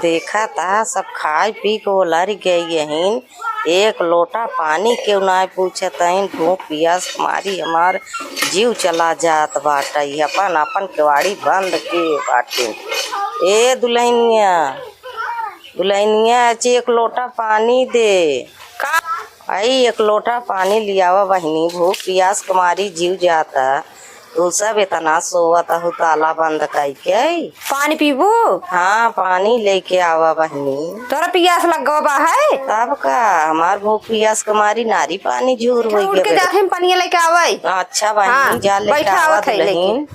देखा था सब खाए पी के लड़ गई। एक लोटा पानी क्यों ना पूछत हईन। भूख पियास मारी हमार जीव चला जात बाटे। अपन अपन केवाड़ी बंद के बाटे। ए दुल्हनिया दुल्हनिया एक लोटा पानी दे। का आई एक लोटा पानी लियावा बहनी। भूख पियास के मारी जीव जाता। तू सब इतना सोवत हो ताला बंद करके। पानी पीबू? हाँ पानी लेके आवा बहनी। तोरा पियास लग बा है? तब का हमार भूख पियास के मारी नारी पानी झूर हो उठ के जाके पानी लेके आवे। अच्छा बहनी जा लेके आवा दुल्हन।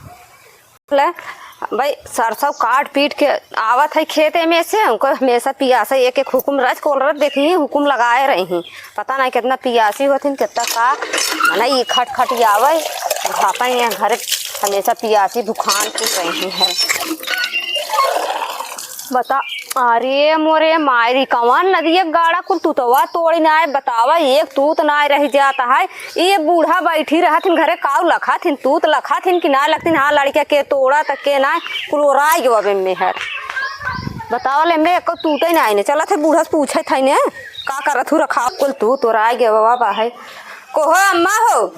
भाई सरसों काट पीट के आवत है खेते में से। उनको हमेशा पियासा एक एक हुकुम रच कोल रच देखी हुकुम लगाए रही। पता नहीं कितना पियासी होती कितना का नहीं खट खट आवे। पापा यहाँ घर हमेशा पियासी दुकान पी रही है। बता अरे मोरे मायरी कवन नदिया गाड़ा कुल तूतवा तोड़ी ना बतावा। एक तूत ना रह जाता है। ये बूढ़ा बैठी रहा थिन घरे काऊ लखा थिन तूत लखा थिन कि ना लगती। हाँ लड़किया के तोड़ा तक के ना कुलोराई गवा में है। बतावा ले मैं एक तूते ना आईने चला थे बूढ़ा से पूछे थे ने का करत हूँ रखा कुल तू तोराई गवा बाबा है को हो अम्मा हो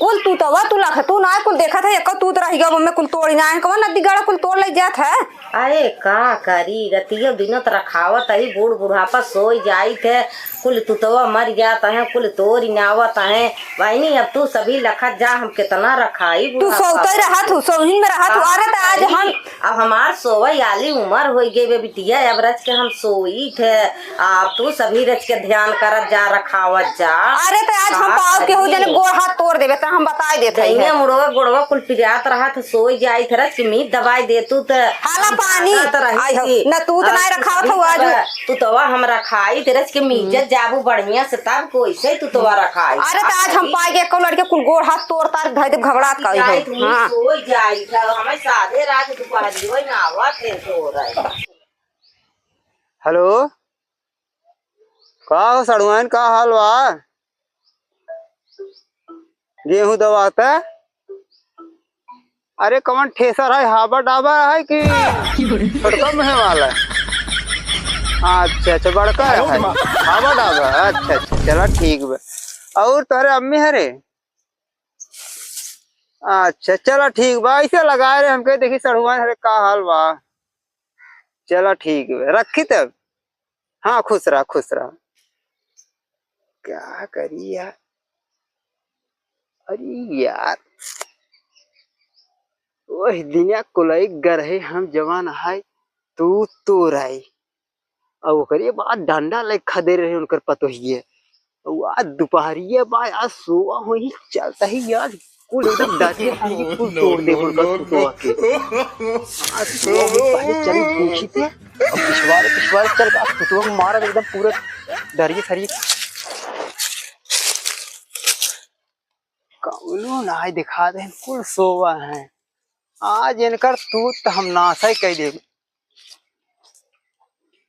कुल तू तवा तू लख तू ना कुल देखा था एक तू रह गया मैं कुल तोड़ी ना कवन नदी गाड़ा कुल तोड़ ले जात है। अरे का करी रतियो दिनों तो रखावत है। बूढ़ बुढ़ापा सोई जाई थे कुल तुतवा मर जाता है कुल तोरी नावत है। बहनी अब तू सभी लखत जा हम कितना रखाई। तू सोते रहा तू सोहिन में रहा तू। अरे तो आज हम अब हमार सोवई आली उम्र हो गई बे बिटिया। अब रच के हम सोई थे। अब तू सभी रच के ध्यान करत जा रखावत जा। अरे तो आज हम पाव के हो जाने गोड़ हाथ तोड़ देवे तो हम बताई देते हैं। मुड़वा गोड़वा कुल पिजात रहा था सोई जाई थे रच के मीट दवाई दे तू तो हाला पानी न तू तो नहीं रखा था आज तू तो हम रखाई थे रच के मीजत जाबू बढ़िया से तब कोई से तू तो रखाई। अरे तो आज हम पाए के लड़के कुल गोड़ हाथ तोड़ तार धई दे घबरात का है। हां सोई जाई था हमें सादे रात दुपहर होई ना आवत थे सो रहे। हेलो का हो सड़ुआन का हाल बा? गेहूं दवाता? अरे कौन ठेसर है हाबा डाबा है कि छोटका में है वाला? अच्छा बड़का है हाबा डाबा। अच्छा चला ठीक बा। और तोरे अम्मी है रे? अच्छा चला ठीक बा। ऐसे लगाए रे हमके देखी सड़ुआन हरे का हाल बा। चला ठीक है रखी तब। हाँ खुश रहा क्या करी यार। अरे यार वही दिनिया कुलई गरहे हम जवान है तू तो रही और ओकरे बाद डंडा ले खदे रहे उनकर पतो ही है। आज दोपहरिया बा आज सोवा हो ही चलता ही यार कुल एकदम डाटे कुल तोड़ दे उनकर तो आके आज सोवा हो पहले चल देखी थे और पिछवाड़े चल का फुटवा को मारा एकदम पूरा डरिए खरिए कौनो ना दिखा दे कुल सोवा है। आज इनकर तू हम नासा ही कह दे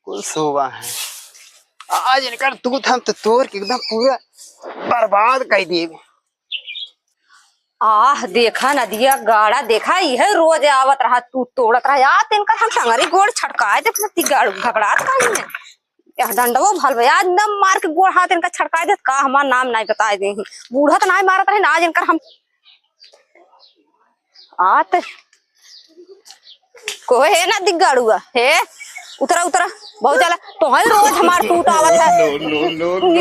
कुल सोवा है। आज इनकर तूत हम तो तोड़ के एकदम पूरा बर्बाद कर दिए। आह देखा नदिया गाड़ा देखा यह रोज आवत रहा तू तोड़त रहा यार इनका हम टंगरी गोड़ छटकाए दे घबरात का ही है। डंडवो भल भैया एकदम मार के गोड़ हाथ इनका छटकाए दे का हमार नाम नहीं बताए दे। बूढ़ा तो नहीं मारत रहे ना आज इनकर हम आत को है ना दिगाड़ुआ है। उतरा बहुत चला तो है रोज हमार टूट आवत है।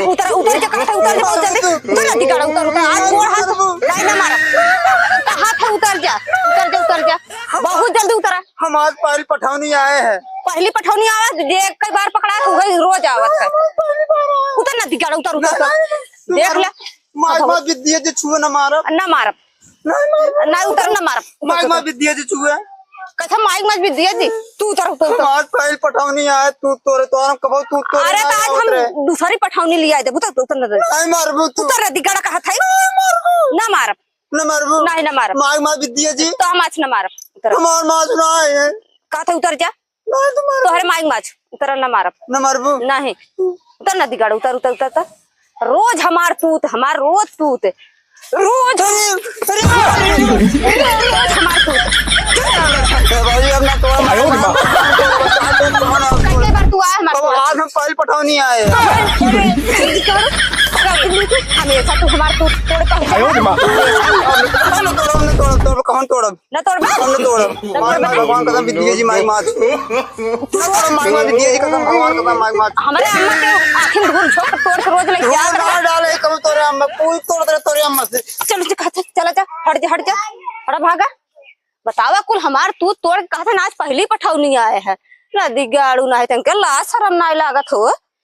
उतर जा कहां उतर जा बहुत जल्दी उतर ना दिगाड़ा उतर आज गोड़ हाथ नहीं ना मारा हाथ उतर जा बहुत जल्दी उतरा। हम आज पहली पठौनी आए हैं। पहली पठौनी आवत देख कई बार पकड़ा तू गई रोज आवत है। उतर ना दिगाड़ा उतर देख ले मां विद्या जे छुए ना मारब नहीं उतर ना मारब मां विद्या जे छुए कथा माइक मत भी दिया जी तू उतर आज पहली पठौनी आए तू तोरे तो हम कबो तू तोरे। अरे तो आज हम दूसरी पठौनी लिया दे उतर नहीं मारबू तू उतर दिगाड़ा कहा था ना मारब नहीं ना मारब मां विद्या जी तो हम आज ना मारब उतर हमार मां सुनाए है कहा था उतर जा तो हरे माइक माच उतर ना मारब नहीं उतर ना दिगाड़ा उतर रोज हमार तूत रोज हमार तूत भाई अब ना तो नहीं आए। हमेशा तू हमार तू तोड़ कौन तोड़ब न तोड़ हमने तोड़ब भगवान कसम विद्या जी माई मात माई मात विद्या जी कसम भगवान कसम माई मात हमारे अम्मा के आखिर धूल छोड़ तोड़ के रोज लेके जा ना डाले कम तोरे अम्मा कोई तोड़ दे तोरे अम्मा से। चलो चला जा हट जा अरे भागा बतावा कुल हमार तू तोड़ के कहा था आज पहली पठाव नहीं आए है नदी गाड़ू ना है तंके ला शरम ना लागत हो।